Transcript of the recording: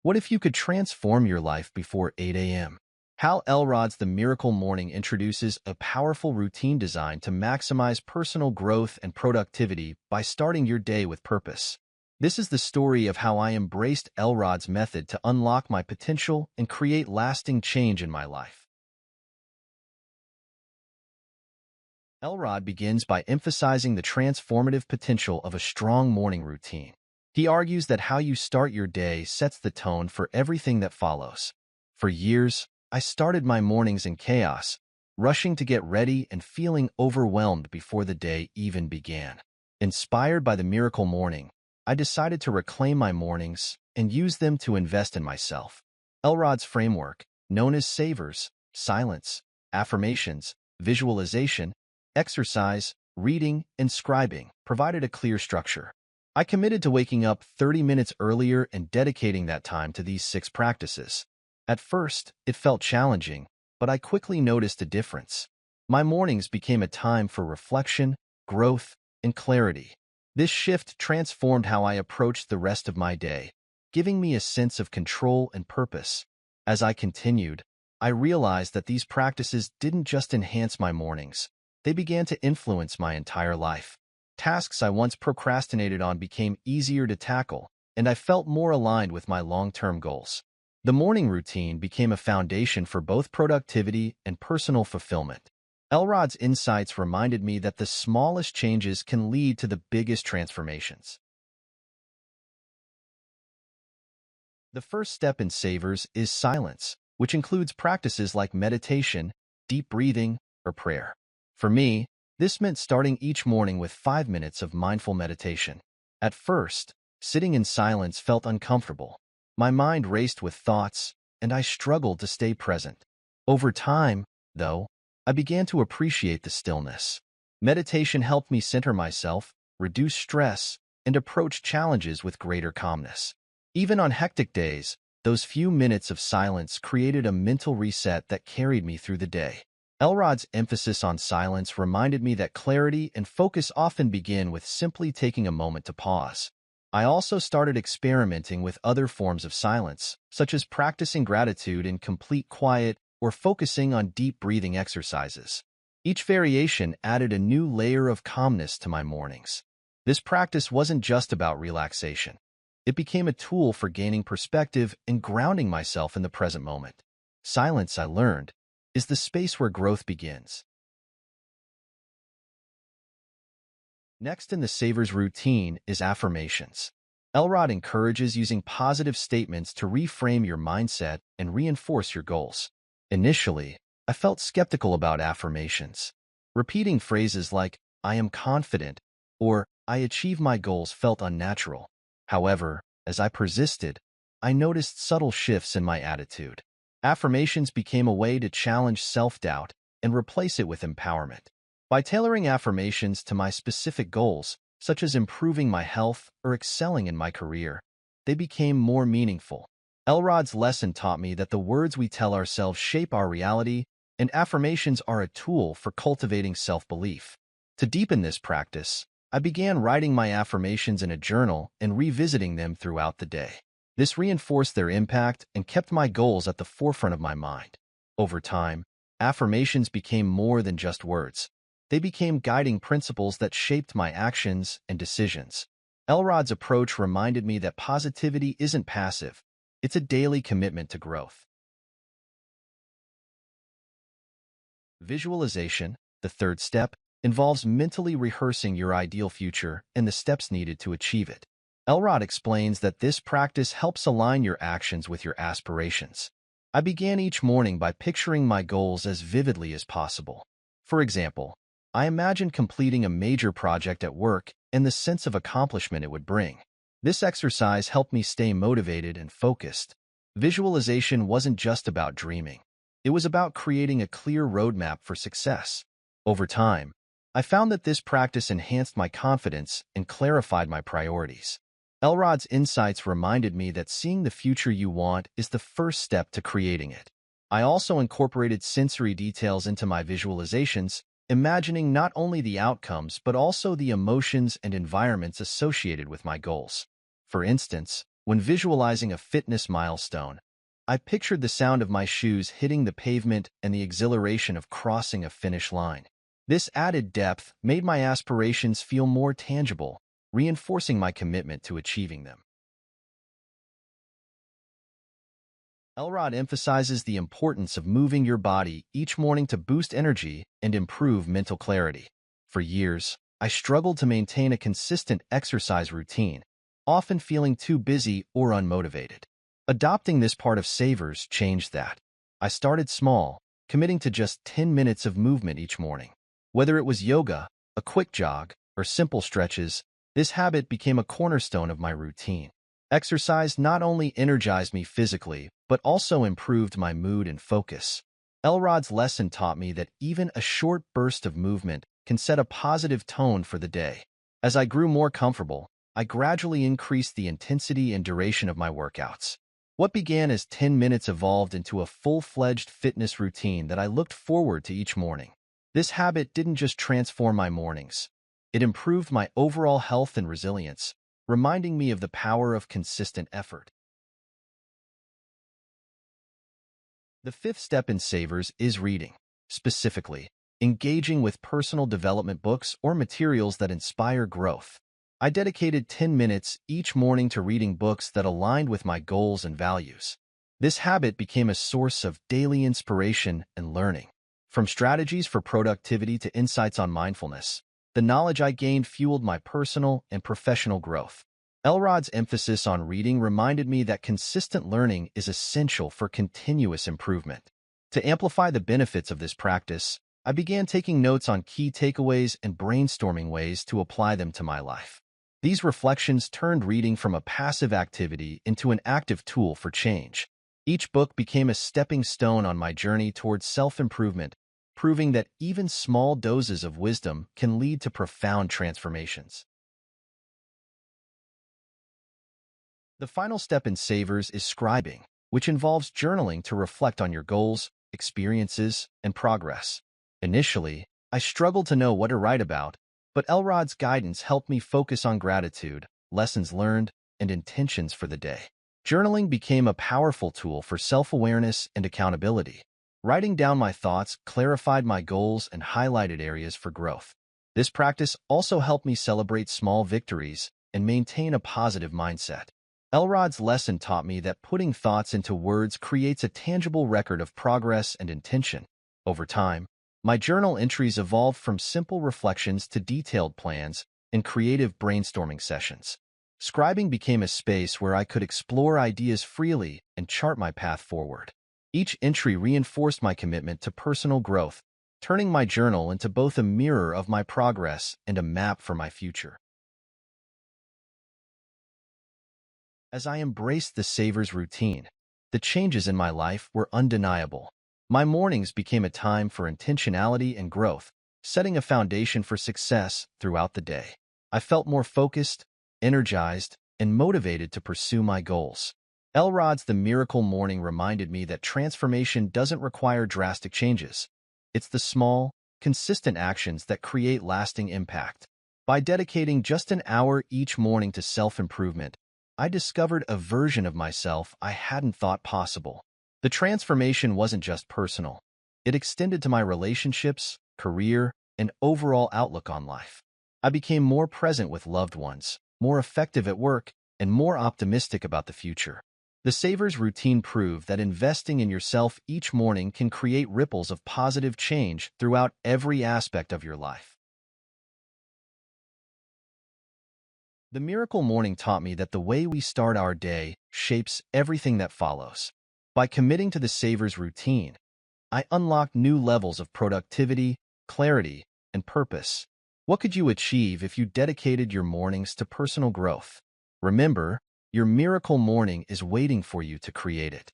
What if you could transform your life before 8 a.m.? Hal Elrod's The Miracle Morning introduces a powerful routine designed to maximize personal growth and productivity by starting your day with purpose. This is the story of how I embraced Elrod's method to unlock my potential and create lasting change in my life. Elrod begins by emphasizing the transformative potential of a strong morning routine. He argues that how you start your day sets the tone for everything that follows. For years, I started my mornings in chaos, rushing to get ready and feeling overwhelmed before the day even began. Inspired by the Miracle Morning, I decided to reclaim my mornings and use them to invest in myself. Elrod's framework, known as SAVERS, silence, affirmations, visualization, exercise, reading, and scribing, provided a clear structure. I committed to waking up 30 minutes earlier and dedicating that time to these 6 practices. At first, it felt challenging, but I quickly noticed a difference. My mornings became a time for reflection, growth, and clarity. This shift transformed how I approached the rest of my day, giving me a sense of control and purpose. As I continued, I realized that these practices didn't just enhance my mornings, they began to influence my entire life. Tasks I once procrastinated on became easier to tackle, and I felt more aligned with my long-term goals. The morning routine became a foundation for both productivity and personal fulfillment. Elrod's insights reminded me that the smallest changes can lead to the biggest transformations. The first step in SAVERS is silence, which includes practices like meditation, deep breathing, or prayer. For me, this meant starting each morning with 5 minutes of mindful meditation. At first, sitting in silence felt uncomfortable. My mind raced with thoughts, and I struggled to stay present. Over time, though, I began to appreciate the stillness. Meditation helped me center myself, reduce stress, and approach challenges with greater calmness. Even on hectic days, those few minutes of silence created a mental reset that carried me through the day. Elrod's emphasis on silence reminded me that clarity and focus often begin with simply taking a moment to pause. I also started experimenting with other forms of silence, such as practicing gratitude in complete quiet or focusing on deep breathing exercises. Each variation added a new layer of calmness to my mornings. This practice wasn't just about relaxation. It became a tool for gaining perspective and grounding myself in the present moment. Silence, I learned, is the space where growth begins. Next in the SAVERS routine is affirmations. Elrod encourages using positive statements to reframe your mindset and reinforce your goals. Initially, I felt skeptical about affirmations. Repeating phrases like, "I am confident," or "I achieve my goals" felt unnatural. However, as I persisted, I noticed subtle shifts in my attitude. Affirmations became a way to challenge self-doubt and replace it with empowerment. By tailoring affirmations to my specific goals, such as improving my health or excelling in my career, they became more meaningful. Elrod's lesson taught me that the words we tell ourselves shape our reality, and affirmations are a tool for cultivating self-belief. To deepen this practice, I began writing my affirmations in a journal and revisiting them throughout the day. This reinforced their impact and kept my goals at the forefront of my mind. Over time, affirmations became more than just words. They became guiding principles that shaped my actions and decisions. Elrod's approach reminded me that positivity isn't passive. It's a daily commitment to growth. Visualization, the third step, involves mentally rehearsing your ideal future and the steps needed to achieve it. Elrod explains that this practice helps align your actions with your aspirations. I began each morning by picturing my goals as vividly as possible. For example, I imagined completing a major project at work and the sense of accomplishment it would bring. This exercise helped me stay motivated and focused. Visualization wasn't just about dreaming. It was about creating a clear roadmap for success. Over time, I found that this practice enhanced my confidence and clarified my priorities. Elrod's insights reminded me that seeing the future you want is the first step to creating it. I also incorporated sensory details into my visualizations, imagining not only the outcomes but also the emotions and environments associated with my goals. For instance, When visualizing a fitness milestone, I pictured the sound of my shoes hitting the pavement and the exhilaration of crossing a finish line. This added depth made my aspirations feel more tangible, reinforcing my commitment to achieving them. Elrod emphasizes the importance of moving your body each morning to boost energy and improve mental clarity. For years, I struggled to maintain a consistent exercise routine, often feeling too busy or unmotivated. Adopting this part of Savers changed that. I started small, committing to just 10 minutes of movement each morning. Whether it was yoga, a quick jog, or simple stretches, this habit became a cornerstone of my routine. Exercise not only energized me physically, but also improved my mood and focus. Elrod's lesson taught me that even a short burst of movement can set a positive tone for the day. As I grew more comfortable, I gradually increased the intensity and duration of my workouts. What began as 10 minutes evolved into a full-fledged fitness routine that I looked forward to each morning. This habit didn't just transform my mornings. It improved my overall health and resilience, reminding me of the power of consistent effort. The fifth step in Savers is reading, specifically, engaging with personal development books or materials that inspire growth. I dedicated 10 minutes each morning to reading books that aligned with my goals and values. This habit became a source of daily inspiration and learning. From strategies for productivity to insights on mindfulness, the knowledge I gained fueled my personal and professional growth. Elrod's emphasis on reading reminded me that consistent learning is essential for continuous improvement. To amplify the benefits of this practice, I began taking notes on key takeaways and brainstorming ways to apply them to my life. These reflections turned reading from a passive activity into an active tool for change. Each book became a stepping stone on my journey towards self-improvement, proving that even small doses of wisdom can lead to profound transformations. The final step in Savers is scribing, which involves journaling to reflect on your goals, experiences, and progress. Initially, I struggled to know what to write about, but Elrod's guidance helped me focus on gratitude, lessons learned, and intentions for the day. Journaling became a powerful tool for self-awareness and accountability. Writing down my thoughts clarified my goals and highlighted areas for growth. This practice also helped me celebrate small victories and maintain a positive mindset. Elrod's lesson taught me that putting thoughts into words creates a tangible record of progress and intention. Over time, my journal entries evolved from simple reflections to detailed plans and creative brainstorming sessions. Scribing became a space where I could explore ideas freely and chart my path forward. Each entry reinforced my commitment to personal growth, turning my journal into both a mirror of my progress and a map for my future. As I embraced the Savers routine, the changes in my life were undeniable. My mornings became a time for intentionality and growth, setting a foundation for success throughout the day. I felt more focused, energized, and motivated to pursue my goals. Elrod's The Miracle Morning reminded me that transformation doesn't require drastic changes. It's the small, consistent actions that create lasting impact. By dedicating just an hour each morning to self-improvement, I discovered a version of myself I hadn't thought possible. The transformation wasn't just personal. It extended to my relationships, career, and overall outlook on life. I became more present with loved ones, more effective at work, and more optimistic about the future. The Savers routine proved that investing in yourself each morning can create ripples of positive change throughout every aspect of your life. The Miracle Morning taught me that the way we start our day shapes everything that follows. By committing to the Savers routine, I unlocked new levels of productivity, clarity, and purpose. What could you achieve if you dedicated your mornings to personal growth? Remember, your miracle morning is waiting for you to create it.